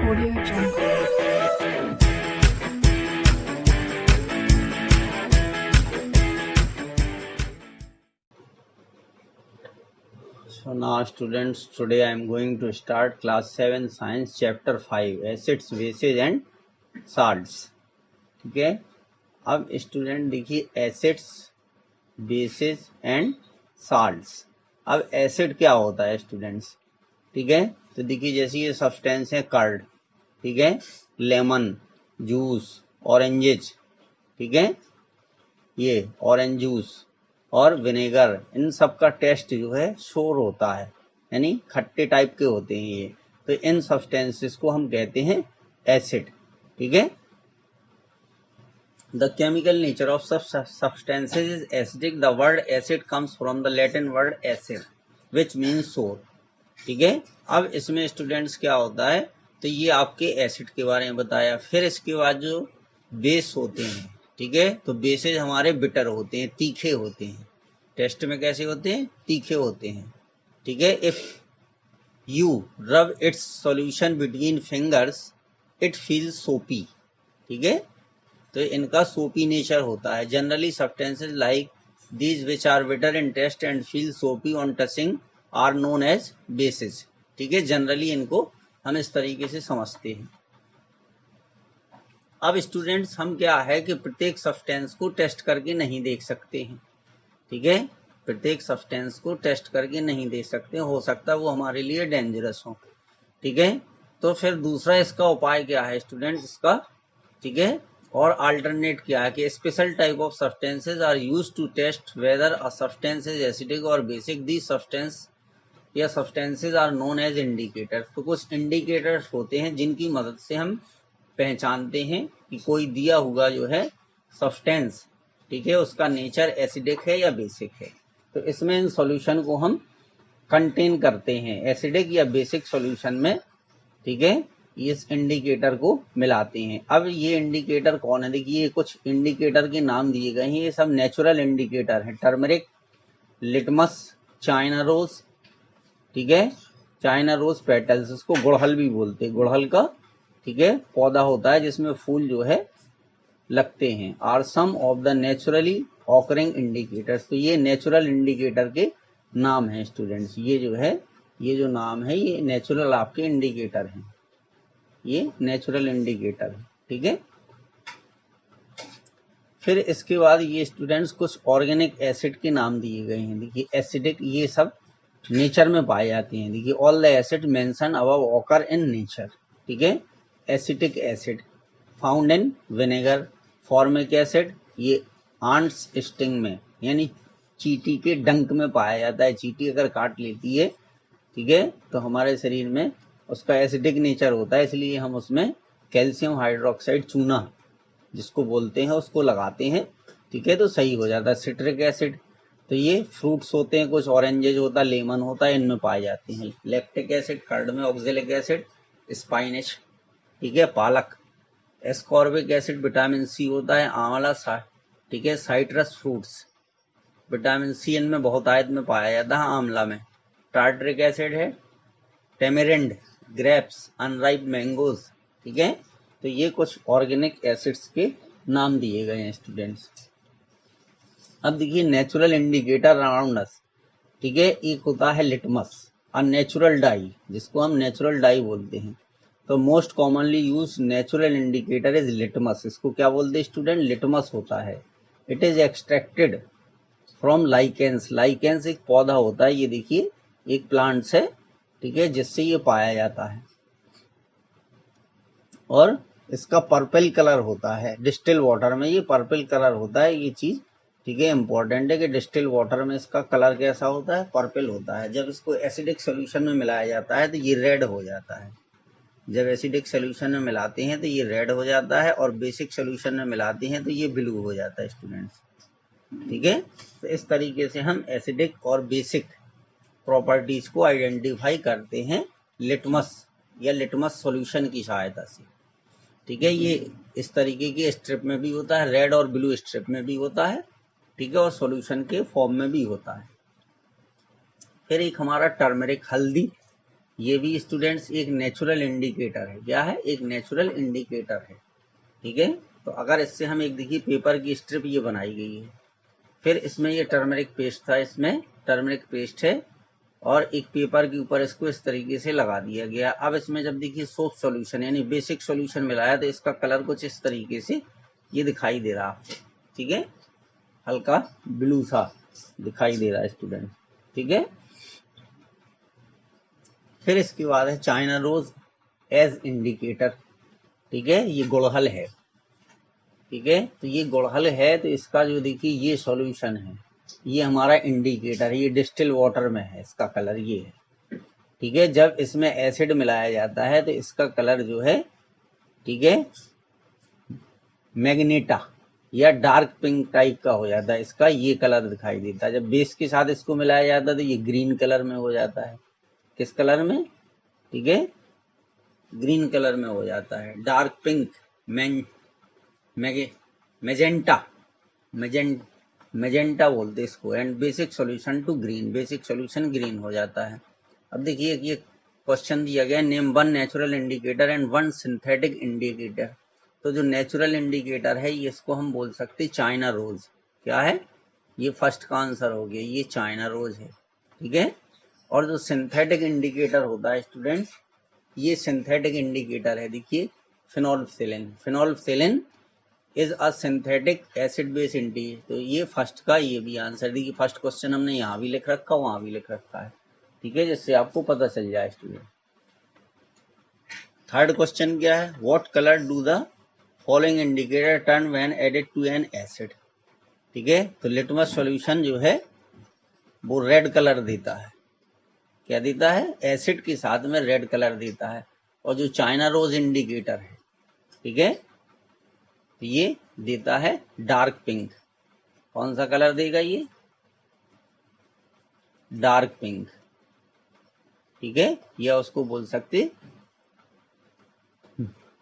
Audio Jungle. So now students, today I am going to start class 7 science chapter 5 acids, bases and salts. ठीक है, अब student देखिए acids, basis and salts. अब acid क्या होता है स्टूडेंट्स? ठीक है, तो देखिए जैसे ये सब्सटेंस है कर्ड, ठीक है, लेमन जूस, ऑरेंजेज, ठीक है, ये ऑरेंज जूस और विनेगर, इन सब का टेस्ट जो है शोर होता है, यानी खट्टे टाइप के होते हैं ये। तो इन सब्सटेंसेस को हम कहते हैं एसिड। ठीक है, the chemical nature of substances is acidic. The word acid comes from the Latin word acid which means sour. ठीक है, अब इसमें स्टूडेंट्स क्या होता है, तो ये आपके एसिड के बारे में बताया। फिर इसके बाद जो बेस होते हैं, ठीक है, तो बेसेज हमारे बिटर होते हैं, तीखे होते हैं। टेस्ट में कैसे होते हैं? तीखे होते हैं। ठीक है, if you rub its solution between fingers it feels soapy. ठीक है, तो इनका सोपी नेचर होता है। Generally substances like these which are bitter in taste and feel soapy on touching are known as bases. ठीक है, जनरली इनको हम इस तरीके से समझते हैं। अब स्टूडेंट्स हम क्या है कि प्रत्येक सब्सटेंस को टेस्ट करके नहीं देख सकते हैं। ठीक है, प्रत्येक सब्सटेंस को टेस्ट करके नहीं देख सकते, हो सकता है वो हमारे लिए डेंजरस हो। ठीक है, तो फिर दूसरा इसका उपाय क्या है स्टूडेंट्स इसका? ठीक है, और अल्टरनेट क्या है कि special type of substances are used to test whether a substance is acidic और बेसिक। दी सब्सटेंस या substances are known as indicators. तो कुछ इंडिकेटर्स होते हैं जिनकी मदद से हम पहचानते हैं कि कोई दिया हुआ जो है सब्सटेंस, ठीक है, उसका नेचर एसिडिक है या बेसिक है। तो इसमें इन सॉल्यूशन को हम कंटेन करते हैं एसिडिक या बेसिक सॉल्यूशन में। ठीक है, इस इंडिकेटर को मिलाते हैं। अब ये इंडिकेटर कौन है? देखिए कुछ इंडिकेटर के नाम दिए गए हैं, ये सब नेचुरल इंडिकेटर हैं। टर्मरिक, लिटमस, चाइना रोज, ठीक है, चाइना रोज पेटल्स, इसको गुड़हल भी बोलते हैं, गुड़हल का, ठीक है, पौधा होता है जिसमें फूल जो है लगते हैं। Are some of the naturally occurring indicators. तो ये नेचुरल इंडिकेटर के नाम हैं स्टूडेंट्स। ये जो है, ये जो नाम है, ये नेचुरल आपके इंडिकेटर हैं, ये नेचुरल इंडिकेटर है। ठीक है, फिर इसके बाद ये स्टूडेंट्स कुछ ऑर्गेनिक एसिड के नाम दिए गए हैं। देखिए एसिडिक, ये सब नेचर में पाए जाते हैं। देखिए all the acid mention above occur in nature. ठीक है, acetic acid found in vinegar. Formic acid ये आंट्स स्टिंग में, यानी चींटी के डंक में पाया जाता है। चींटी अगर काट लेती है, ठीक है, तो हमारे शरीर में उसका एसिडिक नेचर होता है, इसलिए हम उसमें कैल्शियम हाइड्रोक्साइड चूना जिसको बोलते हैं उसको लगाते हैं। ठीक है, तो सही हो जाता है। सिट्रिक एसिड, तो ये फ्रूट्स होते हैं, कुछ ऑरेंजेज होता है, लेमन होता है, इनमें पाए जाते हैं। लैक्टिक एसिड कर्ड में, ऑक्जेलिक एसिड स्पाइनिश, ठीक है, पालक। एस्कॉर्बिक एसिड विटामिन सी होता है, आंवला, ठीक है, साइट्रस फ्रूट्स, विटामिन सी इनमें बहुत आयत में पाया जाता है, आंवला में। टार्टरिक एसिड है टेमेरिंड, ग्रेप्स, अनराइप मैंगोज। ठीक है, तो ये कुछ ऑर्गेनिक एसिड्स के नाम दिए गए हैं स्टूडेंट्स। अब देखिए नेचुरल इंडिकेटर अराउंड अस। ठीक है, एक होता है लिटमस, अ नेचुरल डाई, जिसको हम नेचुरल डाई बोलते हैं। तो most commonly use natural indicator is litmus. इसको क्या बोलते हैं स्टूडेंट? लिटमस होता है। It is extracted from lichens. Lichens एक पौधा होता है, ये देखिए एक प्लांट्स है, ठीक है, जिससे ये पाया जाता है। और इसका पर्पल कलर होता है डिस्टिल वाटर में, ये पर्पल कलर होता है ये चीज। ठीक है, इंपॉर्टेंट है कि डिस्टिल वाटर में इसका कलर कैसा होता है? पर्पल होता है। जब इसको एसिडिक सोल्यूशन में मिलाया जाता है तो ये रेड हो जाता है। जब एसिडिक सोल्यूशन में मिलाते हैं तो ये रेड हो जाता है, और बेसिक सोल्यूशन में मिलाते हैं तो ये ब्लू हो जाता है स्टूडेंट्स। ठीक है, तो इस तरीके से हम एसिडिक और बेसिक प्रॉपर्टीज को आइडेंटिफाई करते हैं लिटमस या लिटमस सॉल्यूशन की सहायता से। ठीक है, ये इस तरीके की स्ट्रिप में भी होता है, रेड और ब्लू स्ट्रिप में भी होता है। ठीक है, और सॉल्यूशन के फॉर्म में भी होता है। फिर एक हमारा टर्मरिक, हल्दी, ये भी स्टूडेंट्स एक नेचुरल इंडिकेटर है। क्या है? एक नेचुरल इंडिकेटर है। ठीक है, तो अगर इससे हम एक देखिए पेपर की स्ट्रिप ये बनाई गई है, फिर इसमें ये टर्मरिक पेस्ट था, इसमें टर्मरिक पेस्ट है, और एक पेपर के ऊपर इसको इस तरीके से लगा दिया गया। अब इसमें जब देखिए सोप सॉल्यूशन यानी बेसिक सॉल्यूशन मिलाया तो इसका कलर कुछ इस तरीके से ये दिखाई दे रहा है। ठीक है, हल्का ब्लू सा दिखाई दे रहा है स्टूडेंट। ठीक है, फिर इसके बाद है चाइना रोज एज इंडिकेटर। ठीक है, ये गुड़हल है। ठीक है, तो ये गुड़हल है, तो इसका जो देखिए ये सॉल्यूशन है, ये हमारा इंडिकेटर है, ये डिस्टिल वाटर में है, इसका कलर ये है। ठीक है, जब इसमें एसिड मिलाया जाता है तो इसका कलर जो है, ठीक है, मैग्नेटा या डार्क पिंक टाइप का हो जाता है, इसका ये कलर दिखाई देता है। जब बेस के साथ इसको मिलाया जाता है तो ये ग्रीन कलर में हो जाता है। किस कलर में? ठीक है, ग्रीन कलर में हो जाता है। डार्क पिंक, मैजेंटा, मैजेंटा बोलते इसको। And basic solution to green, basic solution green हो जाता है। अब देखिए ये क्वेश्चन दिया गया, name one natural indicator and one synthetic indicator. तो जो नेचुरल इंडिकेटर है ये इसको हम बोल सकते चाइना रोज। क्या है? ये फर्स्ट का आंसर हो गया, ये चाइना रोज है। ठीक है, और जो सिंथेटिक इंडिकेटर होता है स्टूडेंट, ये सिंथेटिक इंडिकेटर है, देखिए phenolphthalein. Phenolphthalein is a synthetic acid base indicator. तो ये फर्स्ट का ये भी आंसर, देखिए फर्स्ट क्वेश्चन हमने यहाँ भी लिख रखा, वहां भी लिख रखा है। ठीक है, जिससे आपको पता चल जाए स्टूडेंट। थर्ड क्वेश्चन क्या है? What colour do the following indicator turn when added to an acid. ठीक है, तो लिटमस सॉल्यूशन जो है वो रेड कलर देता है। क्या देता है? एसिड के साथ में रेड कलर देता है। और जो चाइना रोज इंडिकेटर है, ठीक है, तो ये देता है डार्क पिंक। कौन सा कलर देगा ये? Dark pink. ठीक है, या उसको बोल सकते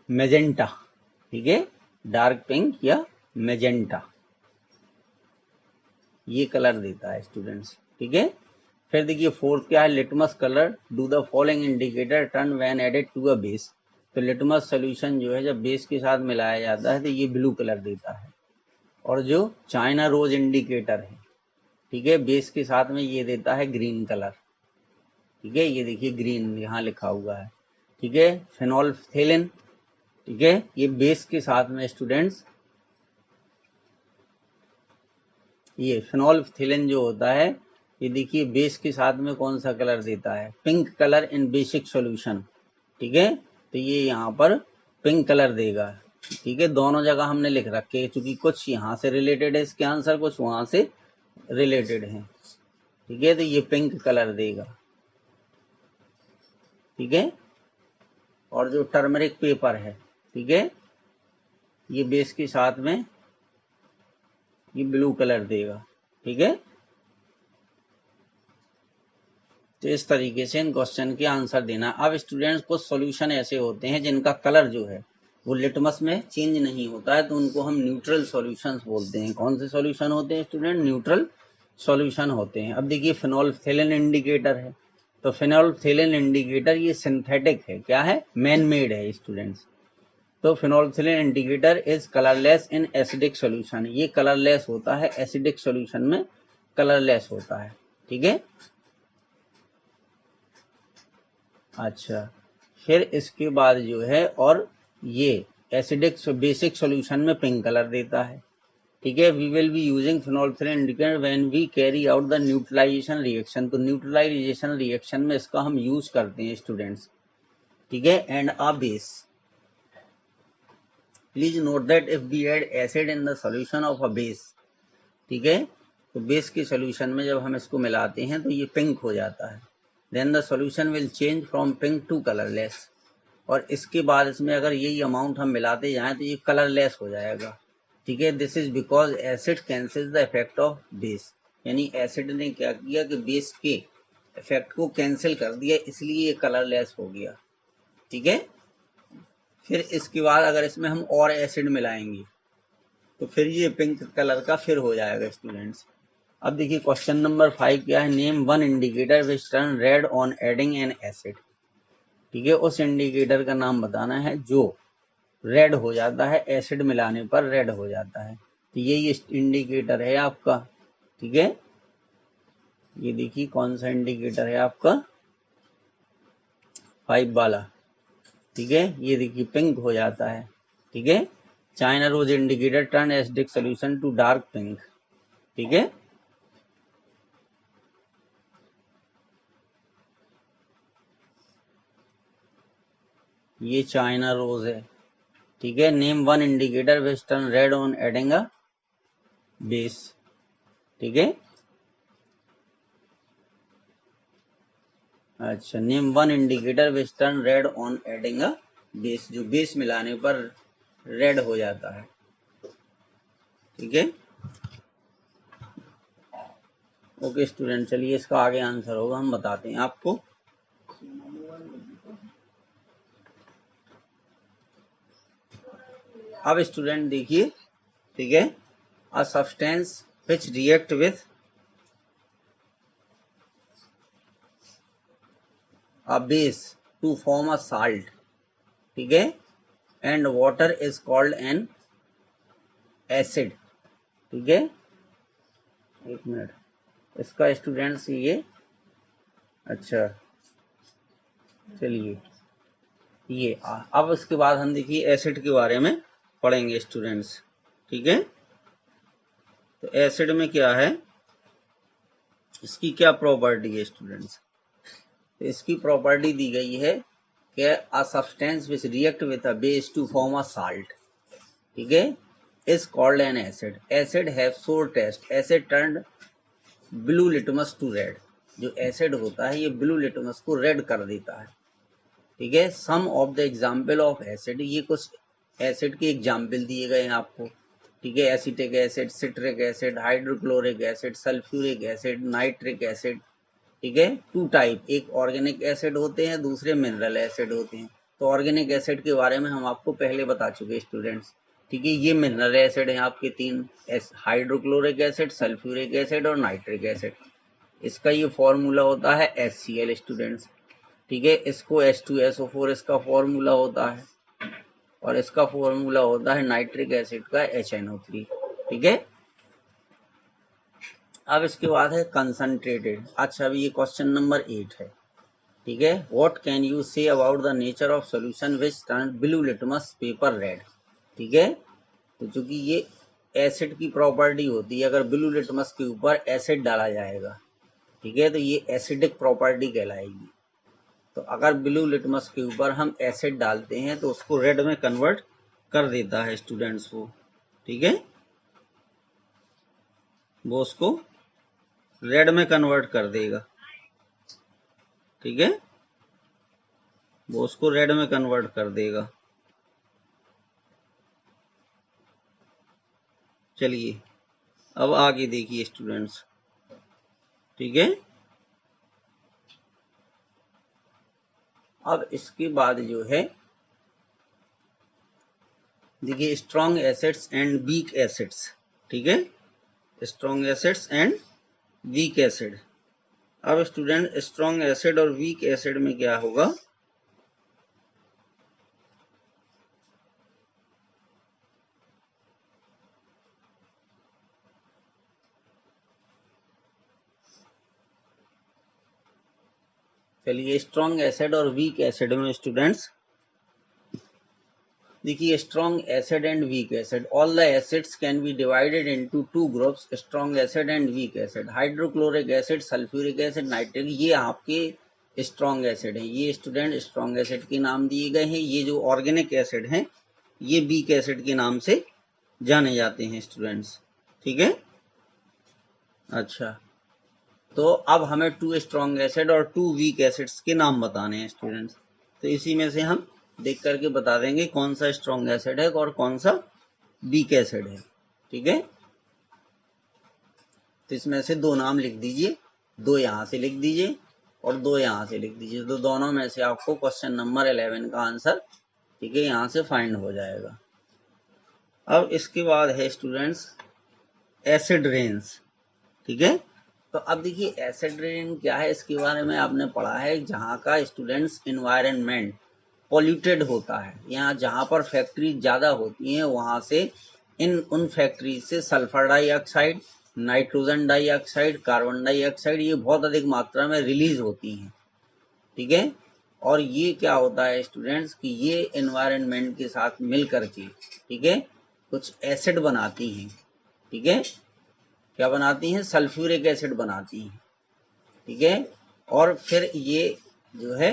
मैजेंटा। ठीक है, डार्क पिंक या मैजेंटा, ये कलर देता है स्टूडेंट्स। ठीक है, फिर देखिए फोर्थ क्या है? Litmus colour do the following indicator turn when added to a base. तो लिटमस सोल्यूशन जो है जब बेस के साथ मिलाया जाता है तो ये ब्लू कलर देता है। और जो चाइना रोज इंडिकेटर है, ठीक है, बेस के साथ में ये देता है ग्रीन कलर। ठीक है, ये देखिए ग्रीन यहाँ लिखा हुआ है। ठीक है, फिनोल्फथेलिन, ठीक है, ये बेस के साथ में स्टूडेंट्स, ये फिनोल्फथेलिन जो होता है, ये देखिए बेस के साथ में कौन सा कलर देता है? पिंक कलर इन बेसिक सॉल्यूशन। ठीक है, तो ये यहाँ पर पिंक कलर देगा। ठीक है, दोनों जगह हमने लिख रखे हैं, क्योंकि कुछ यहाँ से रिलेटेड है इसके आंसर, कुछ वहां से रिलेटेड है। ठीक है, तो ये पिंक कलर देगा। ठीक है, और जो टर्मरिक पेपर है, ठीक है, ये बेस के साथ में ये ब्लू कलर देगा। ठीक है, तो इस तरीके से इन क्वेश्चन के आंसर देना। अब स्टूडेंट्स कुछ सॉल्यूशन ऐसे होते हैं जिनका कलर जो है वो लिटमस में चेंज नहीं होता है, तो उनको हम न्यूट्रल सॉल्यूशंस बोलते हैं। कौन से सॉल्यूशन होते हैं स्टूडेंट? न्यूट्रल सॉल्यूशन होते हैं। अब देखिए फिनोल्फथेलिन इंडिकेटर है, तो फिनोल्फथेलिन इंडिकेटर ये सिंथेटिक है। क्या है? मैन मेड है स्टूडेंट्स। तो phenolphthalein indicator is colourless in acidic solution, ये कलरलेस होता है, एसिडिक सॉल्यूशन में कलरलेस होता है। ठीक है, अच्छा, फिर इसके बाद जो है, और ये एसिडिक बेसिक सॉल्यूशन में पिंक कलर देता है। ठीक है, we will be using phenolphthalein indicator when we carry out the neutralisation reaction. तो न्यूट्रलाइजेशन रिएक्शन में इसका हम यूज करते हैं स्टूडेंट्स। ठीक है, and a base. Please note that if we add acid in the solution of a base, ठीक है, तो बेस के सॉल्यूशन में जब हम इसको मिलाते हैं तो ये पिंक हो जाता है। Then the solution will change from pink to colourless. और इसके बाद इसमें अगर यही अमाउंट हम मिलाते जाएं तो ये कलरलेस हो जाएगा। ठीक है, this is because acid cancels the effect of base. यानी एसिड ने क्या किया कि बेस के इफेक्ट को कैंसिल कर दिया, इसलिए ये कलरलेस हो गया। ठीक है, फिर इसके बाद अगर इसमें हम और एसिड मिलाएंगे तो फिर ये पिंक कलर का फिर हो जाएगा स्टूडेंट्स। अब देखिए क्वेश्चन नंबर 5 क्या है? Name one indicator which turn red on adding N acid. ठीक है, उस इंडिकेटर का नाम बताना है जो रेड हो जाता है, एसिड मिलाने पर रेड हो जाता है। तो यही इंडिकेटर है आपका। ठीक है, ये देखिए कौन सा इंडिकेटर है आपका, 5 वाला। ठीक है, ये देखिए पिंक हो जाता है। ठीक है, China rose indicator turn acidic solution to dark pink. ठीक है, ये चाइना रोज है। ठीक है, name one indicator which turn red on adding a base. ठीक है, अच्छा, name one indicator which turn red on adding a base, जो बेस मिलाने पर रेड हो जाता है। ठीक है, ओके स्टूडेंट, चलिए इसका आगे आंसर होगा, हम बताते हैं आपको। अब स्टूडेंट देखिए, ठीक है, a substance which react with a base to form a salt. ठीक है, and water is called an acid. ठीक है, एक मिनट, इसका स्टूडेंट्स ये, अच्छा चलिए, ये अब उसके बाद हम देखिए एसिड के बारे में पढ़ेंगे स्टूडेंट्स। ठीक है, तो एसिड में क्या है, इसकी क्या प्रॉपर्टी है स्टूडेंट्स। तो इसकी प्रॉपर्टी दी गई है कि a substance which react with a base to form a salt, ठीक है, is called an acid. Acid have sour taste, acid turned blue litmus to red. जो एसिड होता है ये ब्लू लिटमस को रेड कर देता है। ठीक है, some of the example of acid, ये कुछ एसिड के एग्जाम्पल दिए गए हैं आपको। ठीक है, acetic acid, citric acid, hydrochloric acid, sulphuric acid, nitric acid. ठीक है, टू टाइप, एक ऑर्गेनिक एसिड होते हैं, दूसरे मिनरल एसिड होते हैं। तो ऑर्गेनिक एसिड के बारे में हम आपको पहले बता चुके स्टूडेंट्स। ठीक है, ये मिनरल एसिड हैं आपके तीन, हाइड्रोक्लोरिक एसिड, सल्फ्यूरिक एसिड और नाइट्रिक एसिड। इसका ये फॉर्मूला होता है HCl स्टूडेंट्स। ठीक है, इसको H2SO4 इसका फॉर्मूला होता है, और इसका फॉर्मूला होता है नाइट्रिक एसिड का HNO3। ठीक है, अब इसके बाद है कंसंट्रेटेड। अच्छा, अभी ये क्वेश्चन नंबर 8 है। ठीक है, what can you say about the nature of solution which turn blue litmus paper red. ठीक है, तो चूंकि ये एसिड की प्रॉपर्टी होती है, अगर ब्लू लिटमस के ऊपर एसिड डाला जाएगा, ठीक है, तो ये एसिडिक प्रॉपर्टी कहलाएगी। तो अगर ब्लू लिटमस के ऊपर हम एसिड डालते हैं तो उसको रेड में कन्वर्ट कर देता है स्टूडेंट्स को। ठीक है, वो उसको रेड में कन्वर्ट कर देगा। ठीक है, वो उसको रेड में कन्वर्ट कर देगा। चलिए अब आगे देखिए स्टूडेंट्स। ठीक है, अब इसके बाद जो है देखिए strong acids and weak acids. ठीक है, strong acids and weak acid. अब स्टूडेंट स्ट्रॉन्ग एसिड और वीक एसिड में क्या होगा, चलिए स्ट्रॉन्ग एसिड और वीक एसिड में स्टूडेंट्स देखिए, strong acid and weak acid, all the acids can be divided into two groups, strong acid and weak acid. Hydrochloric acid, sulphuric acid, nitric, ये आपके strong acid हैं। ये student strong acid के नाम दिए गए हैं। ये जो ऑर्गेनिक एसिड हैं ये वीक एसिड के नाम से जाने जाते हैं स्टूडेंट्स। ठीक है, अच्छा, तो अब हमें टू स्ट्रॉन्ग एसिड और टू वीक एसिड्स के नाम बताने हैं स्टूडेंट्स। तो इसी में से हम देख करके बता देंगे कौन सा स्ट्रॉन्ग एसिड है और कौन सा वीक एसिड है। ठीक है, तो इसमें से दो नाम लिख दीजिए, दो यहाँ से लिख दीजिए और दो यहाँ से लिख दीजिए। तो दोनों में से आपको क्वेश्चन नंबर 11 का आंसर, ठीक है, यहाँ से फाइंड हो जाएगा। अब इसके बाद है स्टूडेंट्स एसिड रेंज। ठीक है, तो अब देखिए एसिड रेन क्या है, इसके बारे में आपने पढ़ा है, जहाँ का स्टूडेंट्स इन्वायरमेंट पॉल्यूटेड होता है, यहाँ जहाँ पर फैक्ट्री ज़्यादा होती हैं वहाँ से उन फैक्ट्री से sulphur dioxide, nitrogen dioxide, carbon dioxide ये बहुत अधिक मात्रा में रिलीज होती हैं, ठीक है। और ये क्या होता है स्टूडेंट्स कि ये एनवायरनमेंट के साथ मिल करके, ठीक है, कुछ एसिड बनाती हैं, ठीक है, क्या बनाती हैं, सल्फ्यूरिक एसिड बनाती हैं, ठीक है। और फिर ये जो है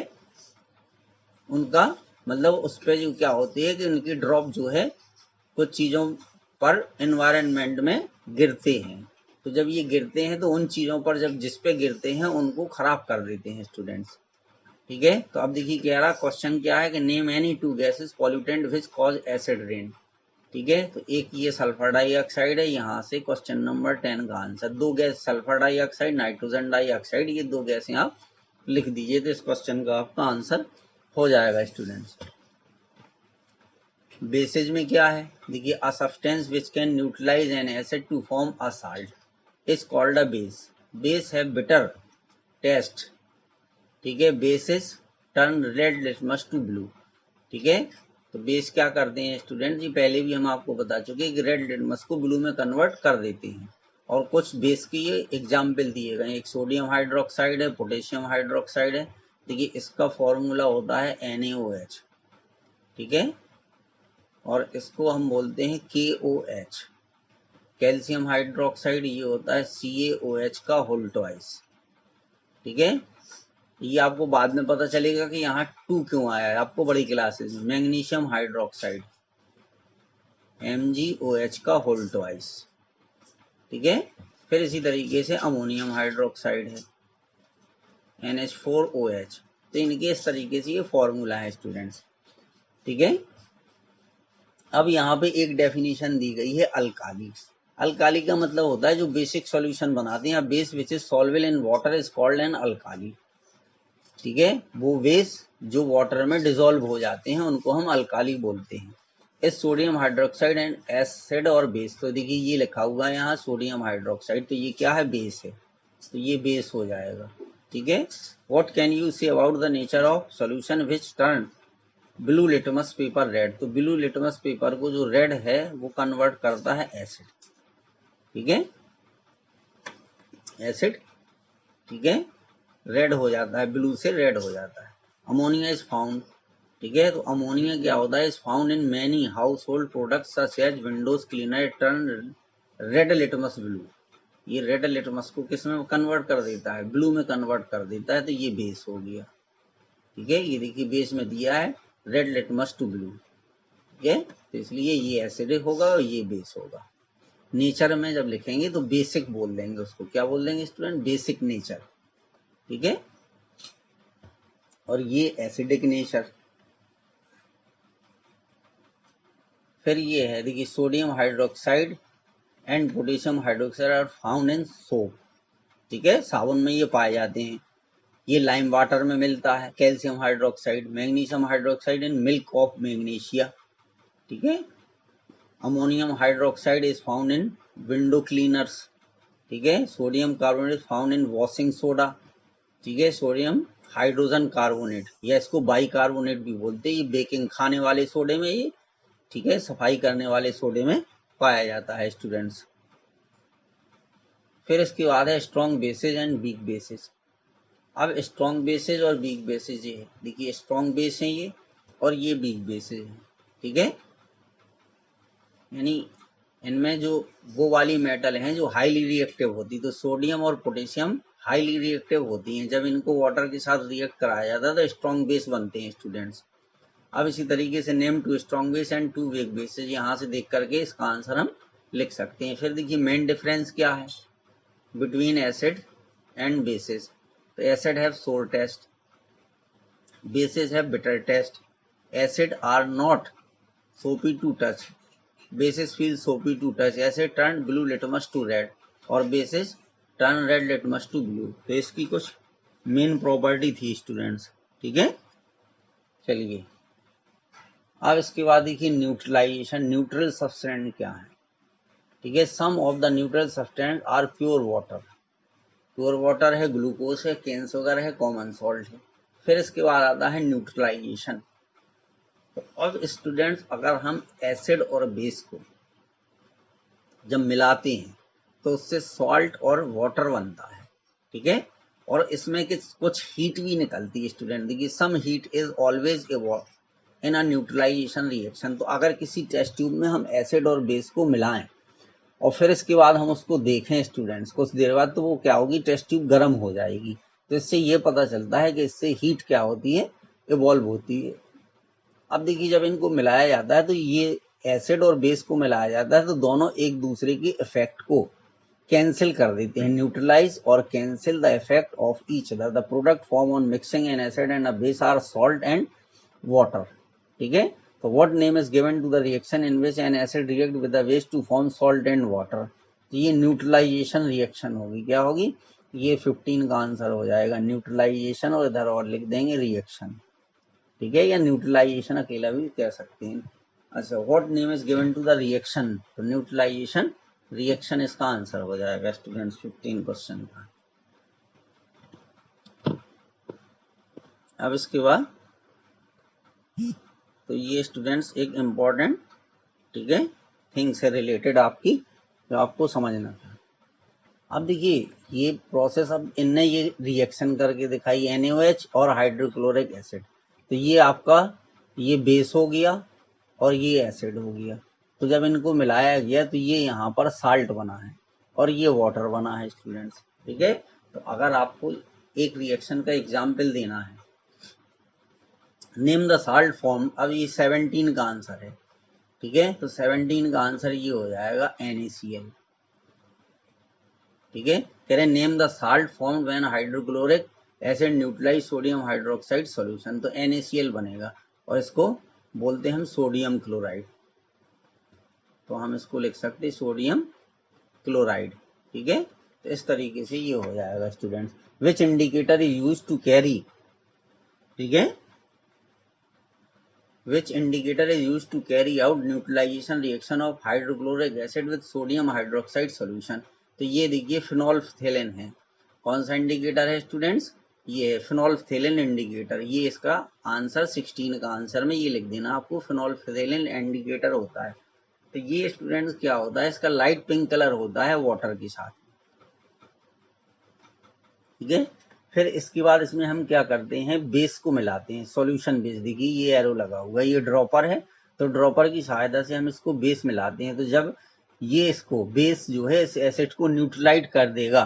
उनका मतलब उस पर जो क्या होती है कि उनकी ड्रॉप जो है कुछ चीज़ों पर एनवायरनमेंट में गिरते हैं, तो जब ये गिरते हैं तो उन चीज़ों पर जब जिस पे गिरते हैं उनको खराब कर देते हैं स्टूडेंट्स, ठीक है। तो अब देखिए कह रहा क्वेश्चन क्या है कि name any two gases pollutant which cause acid rain, ठीक है। तो एक ये सल्फर डाइऑक्साइड है, यहाँ से क्वेश्चन नंबर 10 का आंसर, दो gas sulphur dioxide, nitrogen dioxide, ये दो गैसें आप लिख दीजिए तो इस क्वेश्चन का आपका आंसर हो जाएगा स्टूडेंट्स। बेसिस में क्या है, देखिए a substance which can neutralize an acid to form a salt is called a base, base है बिटर टेस्ट, ठीक है। Bases turn red litmus to blue, ठीक है। तो बेस क्या करते हैं स्टूडेंट जी, पहले भी हम आपको बता चुके हैं कि रेड लिटमस को ब्लू में कन्वर्ट कर देते हैं। और कुछ बेस के ये एग्जाम्पल दिए गए, एक सोडियम हाइड्रोक्साइड है, पोटेशियम हाइड्रोक्साइड है, देखिए इसका फॉर्मूला होता है NaOH, ठीक है। और इसको हम बोलते हैं KOH, कैल्शियम हाइड्रोक्साइड, ये होता है CaOH का होल ट्वाइस, ठीक है। ये आपको बाद में पता चलेगा कि यहाँ 2 क्यों आया है आपको बड़ी क्लासेस में। मैग्नीशियम हाइड्रोक्साइड MgOH का होल ट्वाइस, ठीक है। फिर इसी तरीके से अमोनियम हाइड्रोक्साइड है NH4OH, तो इनके इस तरीके से ये फॉर्मूला है स्टूडेंट्स, ठीक है। अब यहाँ पे एक डेफिनेशन दी गई है अल्काली। अल्काली का मतलब होता है जो बेसिक सॉल्यूशन बनाते हैं, base which is solvable in water is called an alkali, ठीक है। वो बेस जो वाटर में डिसॉल्व हो जाते हैं उनको हम अल्काली बोलते हैं। इस सोडियम हाइड्रोक्साइड एंड एसिड और बेस, तो देखिए ये लिखा हुआ है यहाँ सोडियम हाइड्रोक्साइड, तो ये क्या है, बेस है, तो ये बेस हो जाएगा, ठीक है। What can you say about the nature of solution which turn blue litmus paper red, तो ब्लू लिटमस पेपर को जो रेड है वो कन्वर्ट करता है एसिड, ठीक है, एसिड, ठीक है, रेड हो जाता है, ब्लू से रेड हो जाता है। अमोनिया इज फाउंड, ठीक है, तो अमोनिया क्या होता है, is found in many household products such as windows cleaner, turn red litmus blue, ये रेड लिटमस को किस में कन्वर्ट कर देता है, ब्लू में कन्वर्ट कर देता है, तो ये बेस हो गया, ठीक है। ये देखिए बेस में दिया है रेड लिटमस टू ब्लू, ठीक है, तो इसलिए ये एसिडिक होगा और ये बेस होगा। नेचर में जब लिखेंगे तो बेसिक बोल देंगे उसको, क्या बोल देंगे स्टूडेंट, बेसिक नेचर, ठीक है। और ये एसिडिक नेचर। फिर ये है देखिए sodium hydroxide and potassium hydroxide are found in soap, ठीक है, साबुन में ये पाए जाते हैं। ये लाइम वाटर में मिलता है, calcium hydroxide, magnesium hydroxide in milk of magnesia, ठीक है। Ammonium hydroxide is found in window cleaners, ठीक है। Sodium carbonate is found in washing soda, ठीक है। सोडियम हाइड्रोजन कार्बोनेट या इसको बाई कार्बोनेट भी बोलते हैं, ये बेकिंग खाने वाले सोडे में ये, ठीक है, सफाई करने वाले सोडे में पाया जाता है स्टूडेंट्स। फिर इसके बाद है strong bases and weak bases. अब स्ट्रॉन्ग बेसिस और वीक बेसिस ये है, देखिए स्ट्रॉन्ग बेस है ये और ये वीक बेसिस है, ठीक है। यानी इनमें जो वो वाली मेटल हैं जो हाईली रिएक्टिव होती, तो सोडियम और पोटेशियम हाईली रिएक्टिव होती हैं, जब इनको वाटर के साथ रिएक्ट कराया जाता है तो स्ट्रॉन्ग बेस बनते हैं स्टूडेंट्स। अब इसी तरीके से name two strong base and two weak bases, यहाँ से देख करके इसका आंसर हम लिख सकते हैं। फिर देखिए मेन डिफरेंस क्या है बिटवीन एसिड एंड बेसिस, तो acid have sour test, bases have bitter taste, acid are not soapy to touch, bases feel soapy to touch, acid turn blue litmus to red और bases turn red litmus to blue, तो इसकी कुछ main property थी students, ठीक है। चलिए अब इसके बाद देखिए न्यूट्रलाइजेशन, न्यूट्रल सब्सटेंस क्या है, ठीक है। Some of the neutral substance are pure water, pure water है, ग्लूकोज है, केन शुगर है, कॉमन सॉल्ट है। फिर इसके बाद आता है न्यूट्रलाइजेशन। तो अब स्टूडेंट्स अगर हम एसिड और बेस को जब मिलाते हैं तो उससे सॉल्ट और वाटर बनता है, ठीक है। और इसमें कुछ हीट भी निकलती है स्टूडेंट, देखिए some heat is always evolve in a neutralization reaction. तो अगर किसी टेस्ट ट्यूब में हम एसिड और बेस को मिलाएं और फिर इसके बाद हम उसको देखें स्टूडेंट्स कुछ देर बाद, तो वो क्या होगी, टेस्ट ट्यूब गर्म हो जाएगी। तो इससे ये पता चलता है कि इससे हीट क्या होती है, इवॉल्व होती है। अब देखिए जब इनको मिलाया जाता है तो ये एसिड और बेस को मिलाया जाता है तो दोनों एक दूसरे के इफेक्ट को कैंसिल कर देते हैं, न्यूट्रलाइज और cancel the effect of each other. The product form on mixing an acid and a base are salt and water, ठीक है। तो what name is given to the reaction in which an acid react with the base to form salt and water. तो ये neutralisation reaction होगी, क्या होगी, ये 15 का आंसर हो जाएगा, न्यूट्रलाइजेशन, और इधर और लिख देंगे रिएक्शन, ठीक है, या न्यूट्रलाइजेशन अकेला भी कह सकते हैं। अच्छा, what name is given to the reaction, तो न्यूट्रलाइजेशन रिएक्शन इसका आंसर हो जाएगा स्टूडेंट्स 15 क्वेश्चन का। अब इसके बाद तो ये स्टूडेंट्स एक इम्पॉर्टेंट, ठीक है, थिंग से रिलेटेड आपकी जो आपको समझना था। अब देखिए ये प्रोसेस, अब इनने ये रिएक्शन करके दिखाई NaOH और हाइड्रोक्लोरिक एसिड। तो ये आपका ये बेस हो गया और ये एसिड हो गया। तो जब इनको मिलाया गया तो ये यहाँ पर साल्ट बना है और ये वाटर बना है स्टूडेंट्स, ठीक है। तो अगर आपको एक रिएक्शन का एग्जाम्पल देना है, नेम द साल्ट फॉर्म, अब ये 17 का आंसर है, ठीक है। तो 17 का आंसर ये हो जाएगा NaCl, ठीक है। कह रहे name the salt form when hydrochloric acid neutralise sodium hydroxide solution. तो NaCl बनेगा और इसको बोलते हैं हम सोडियम क्लोराइड। तो हम इसको लिख सकते हैं सोडियम क्लोराइड, ठीक है। तो इस तरीके से ये हो जाएगा students. Which indicator is use to carry, ठीक है, which indicator is used to carry out neutralization reaction of hydrochloric acid with sodium hydroxide solution। तो ये देखिए फिनोल्फथेलिन है। कौन सा इंडिकेटर है स्टूडेंट्स, ये है फिनोल्फथेलिन इंडिकेटर। ये इसका आंसर 16 का आंसर में ये लिख देना आपको, फिनोल्फथेलिन इंडिकेटर होता है। तो ये स्टूडेंट्स क्या होता है, इसका लाइट पिंक कलर होता है वाटर के साथ, ठीक है। फिर इसके बाद इसमें हम क्या करते हैं, बेस को मिलाते हैं, सॉल्यूशन बेस। देखिए ये एरो लगा हुआ है, ये ड्रॉपर है, तो ड्रॉपर की सहायता से हम इसको बेस मिलाते हैं। तो जब ये इसको बेस जो है इस एसिड को न्यूट्रलाइट कर देगा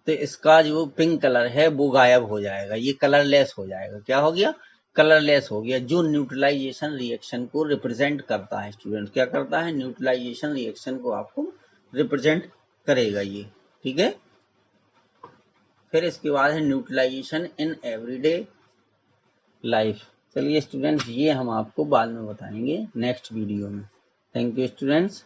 तो इसका जो पिंक कलर है वो गायब हो जाएगा, ये कलरलेस हो जाएगा। क्या हो गया, कलरलेस हो गया, जो न्यूट्रलाइजेशन रिएक्शन को रिप्रेजेंट करता है स्टूडेंट, क्या करता है, न्यूट्रलाइजेशन रिएक्शन को आपको रिप्रेजेंट करेगा ये, ठीक है। फिर इसके बाद है न्यूट्रलाइजेशन इन एवरीडे लाइफ। चलिए स्टूडेंट्स ये हम आपको बाद में बताएंगे नेक्स्ट वीडियो में। Thank you students.